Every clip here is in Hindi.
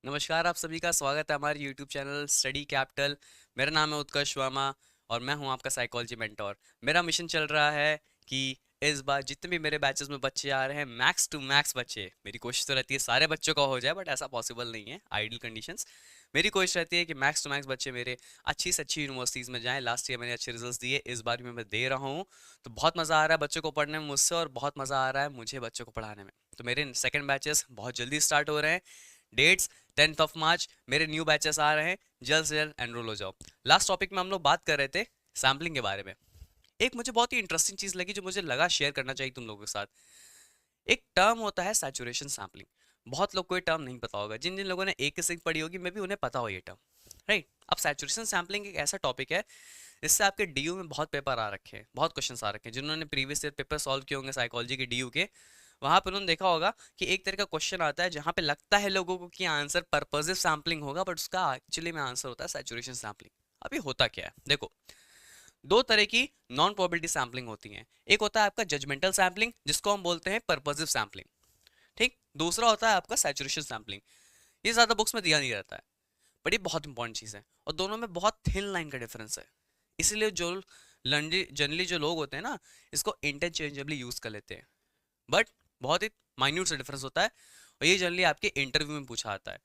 नमस्कार, आप सभी का स्वागत है हमारे YouTube चैनल स्टडी कैपिटल। मेरा नाम है उत्कर्ष वर्मा और मैं हूं आपका साइकोलॉजी मेंटोर। मेरा मिशन चल रहा है कि इस बार जितने भी मेरे बैचेस में बच्चे आ रहे हैं, मैक्स टू मैक्स बच्चे, मेरी कोशिश तो रहती है सारे बच्चों का हो जाए, बट ऐसा पॉसिबल नहीं है, आइडियल कंडीशंस। मेरी कोशिश रहती है कि मैक्स टू मैक्स बच्चे मेरे अच्छी से अच्छी यूनिवर्सिटीज़ में जाएं। लास्ट ईयर मैंने अच्छे रिजल्ट्स दिए, इस बार भी मैं दे रहा हूँ। तो बहुत मज़ा आ रहा है बच्चों को पढ़ने में मुझसे, और बहुत मज़ा आ रहा है मुझे बच्चों को पढ़ाने में। तो मेरे सेकंड बैचेस बहुत जल्दी स्टार्ट हो रहे हैं। डेट्स 10th ऑफ मार्च, मेरे न्यू बैचेस आ रहे हैं, जल्द से जल्द एनरोल हो जाओ। लास्ट टॉपिक में हम लोग बात कर रहे थे सैम्पलिंग के बारे में। एक मुझे बहुत ही इंटरेस्टिंग चीज लगी जो मुझे लगा शेयर करना चाहिए तुम लोगों के साथ। एक टर्म होता है सैचुरेशन सैम्पलिंग। बहुत लोग को ये टर्म नहीं पता होगा, जिन जिन लोगों ने एक सिंह पढ़ी होगी मे भी उन्हें पता हो ये टर्म, राइट। अब सैचुरेशन सैम्पलिंग एक ऐसा टॉपिक है जिससे आपके डीयू में बहुत पेपर आ रखे हैं, बहुत क्वेश्चंस आ रखे हैं। जिन्होंने प्रीवियस ईयर पेपर सॉल्व किए होंगे साइकोलॉजी के डीयू के, वहां पर उन्होंने देखा होगा कि एक तरह का क्वेश्चन आता है जहां पे लगता है लोगों को कि आंसर पर्पसिव सैम्पलिंग होगा, बट उसका एक्चुअली में आंसर होता है सैचुरेशन सैम्पलिंग। अभी होता क्या है देखो, दो तरह की नॉन प्रोबेबिलिटी सैम्पलिंग होती है। एक होता है आपका जजमेंटल सैम्पलिंग, जिसको हम बोलते हैं पर्पसिव सैम्पलिंग, ठीक। दूसरा होता है आपका सैचुरेशन सैम्पलिंग। ये ज्यादा बुक्स में दिया नहीं रहता है, बट ये बहुत इंपॉर्टेंट चीज है, और दोनों में बहुत थिन लाइन का डिफरेंस है। इसीलिए जो जनरली जो लोग होते हैं ना, इसको इंटरचेंजेबली यूज कर लेते हैं, बट बहुत ही माइन्यूट सा डिफरेंस होता है। और ये जनरली आपके इंटरव्यू में पूछा आता है।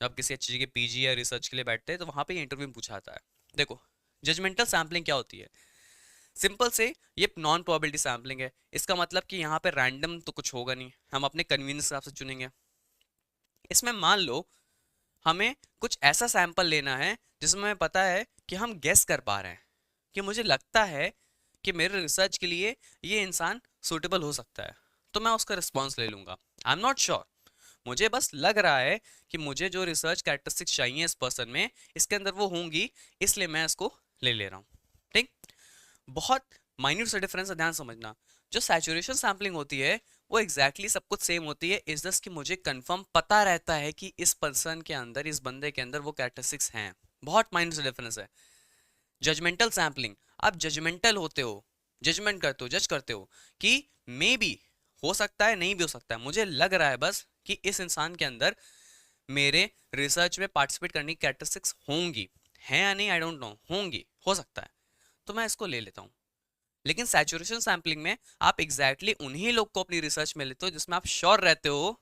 जब आप किसी अच्छी जगह पीजी या रिसर्च के लिए बैठते हैं तो वहां पे इंटरव्यू में पूछा आता है। देखो, जजमेंटल सैम्पलिंग क्या होती है? सिंपल से, ये नॉन प्रोबेबिलिटी सैम्पलिंग है। इसका मतलब कि यहाँ पे रैंडम तो कुछ होगा नहीं, हम अपने कन्वीनियंस हिसाब से चुनेंगे। इसमें मान लो हमें कुछ ऐसा सैंपल लेना है जिसमें हमें पता है कि हम गेस कर पा रहे हैं, कि मुझे लगता है कि मेरे रिसर्च के लिए ये इंसान सूटेबल हो सकता है, तो मैं उसका रिस्पॉन्स ले लूंगा। आई एम नॉट श्योर, मुझे बस लग रहा है कि मुझे जो रिसर्च कैरेक्टरिस्टिक्स चाहिए इस पर्सन में, इसके अंदर वो होंगी, इसलिए मैं इसको ले ले रहा हूँ, ठीक। बहुत माइन्यूट सा डिफरेंस है, ध्यान समझना। जो सैचुरेशन सैम्पलिंग होती है वो एग्जैक्टली सब कुछ सेम होती है, इस जस्ट कि मुझे कंफर्म पता रहता है कि इस पर्सन के अंदर, इस बंदे के अंदर वो कैरेक्टरिस्टिक्स हैं। बहुत माइन्यूट सा डिफरेंस है। जजमेंटल सैम्पलिंग, आप जजमेंटल होते हो, जजमेंट करते हो, जज करते हो कि मे बी हो सकता है, नहीं भी हो सकता है, मुझे लग रहा है बस कि इस इंसान के अंदर मेरे रिसर्च में पार्टिसिपेट करने की कैरेक्टरिस्टिक्स होंगी, हैं या नहीं आई डोंट नो, होंगी, हो सकता है, तो मैं इसको ले लेता हूँ। लेकिन सैचुरेशन सैम्पलिंग में आप एग्जैक्टली उन्हीं लोग को अपनी रिसर्च में लेते हो जिसमें आप श्योर रहते हो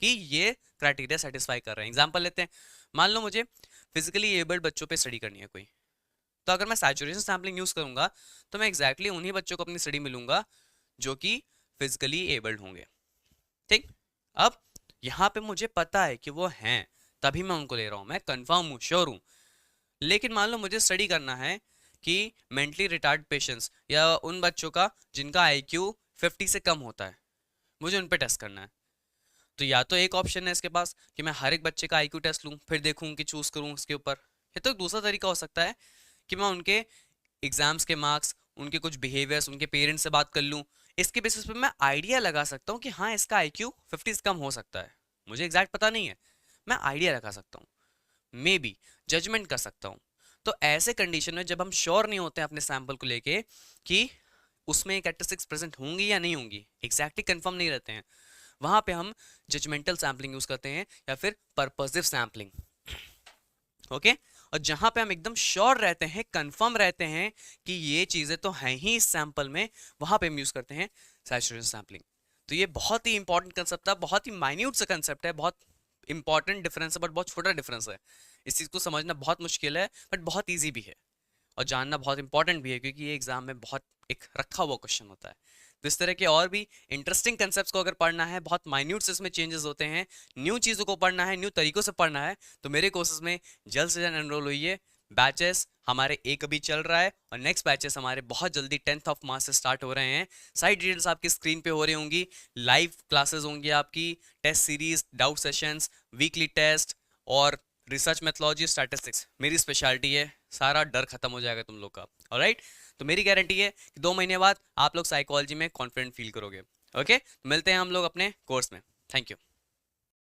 कि ये क्राइटेरिया सेटिस्फाई कर रहे हैं। एग्जांपल लेते हैं, मान लो मुझे फिजिकली एबल्ड बच्चों पे स्टडी करनी है कोई, तो अगर मैं सैचुरेशन सैम्पलिंग यूज करूंगा तो मैं एग्जैक्टली उन्हीं बच्चों को अपनी स्टडी में लूंगा जो कि फिजिकली एबल्ड होंगे, ठीक। अब यहाँ पे मुझे पता है कि वो हैं, तभी मैं उनको ले रहा हूँ, मैं कंफर्म हूँ, श्योर हूँ। लेकिन मान लो मुझे स्टडी करना है कि मेंटली रिटार्ड पेशेंट्स या उन बच्चों का जिनका आईक्यू 50 से कम होता है, मुझे उन पे टेस्ट करना है। तो या तो एक ऑप्शन है इसके पास कि मैं हर एक बच्चे का आईक्यू टेस्ट लूँ, फिर देखूँ कि चूज करूँ उसके ऊपर। या तो एक दूसरा तरीका हो सकता है कि मैं उनके एग्जाम्स के मार्क्स, उनके कुछ बिहेवियर्स, उनके पेरेंट्स से बात कर लूँ। इसके बेसिस पे मैं आइडिया लगा सकता हूँ कि हाँ, इसका आईक्यू 50 से कम हो सकता है। मुझे एग्जैक्ट पता नहीं है, मैं आइडिया लगा सकता हूँ, मे बी जजमेंट कर सकता हूँ। तो ऐसे कंडीशन में जब हम श्योर नहीं होते हैं अपने सैंपल को लेके कि उसमें कैरेक्टरिस्टिक्स प्रेजेंट होंगी या नहीं होंगी, एग्जैक्टली कंफर्म नहीं रहते हैं, वहां पे हम जजमेंटल सैम्पलिंग यूज करते हैं या फिर पर्पसिव सैम्पलिंग, ओके। और जहां पे हम एकदम श्योर रहते हैं, कंफर्म रहते हैं कि ये चीजें तो हैं ही इस सैंपल में, वहां पे हम यूज करते हैं सैचुरेशन सैम्पलिंग। तो ये बहुत ही इंपॉर्टेंट कंसेप्ट है, बहुत ही माइन्यूट सा कंसेप्ट है, बहुत इंपॉर्टेंट डिफरेंस है, बट बहुत छोटा डिफरेंस है। इस चीज को समझना बहुत मुश्किल है, बट बहुत ईजी भी है, और जानना बहुत इंपॉर्टेंट भी है, क्योंकि ये एग्जाम में बहुत एक रखा हुआ क्वेश्चन होता है। तो इस तरह के और भी इंटरेस्टिंग कंसेप्ट्स को अगर पढ़ना है, बहुत माइन्यूट से इसमें चेंजेस होते हैं, न्यू चीज़ों को पढ़ना है, न्यू तरीकों से पढ़ना है, तो मेरे कोर्सेज में जल्द से जल्द एनरोल होइए। बैचेस हमारे एक अभी चल रहा है, और नेक्स्ट बैचेस हमारे बहुत जल्दी 10th ऑफ मार्च से स्टार्ट हो रहे हैं। साइड डिटेल्स आपकी स्क्रीन पे हो रही होंगी, लाइव क्लासेस होंगी आपकी, test series, doubt sessions, weekly test, और रिसर्च मेथोलॉजी, स्टैटिस्टिक्स मेरी स्पेशलिटी है। सारा डर खत्म हो जाएगा तुम लोग का, ऑलराइट। तो मेरी गारंटी है कि 2 महीने बाद आप लोग साइकोलॉजी में कॉन्फिडेंट फील करोगे। ओके, मिलते हैं हम लोग अपने कोर्स में। Thank you.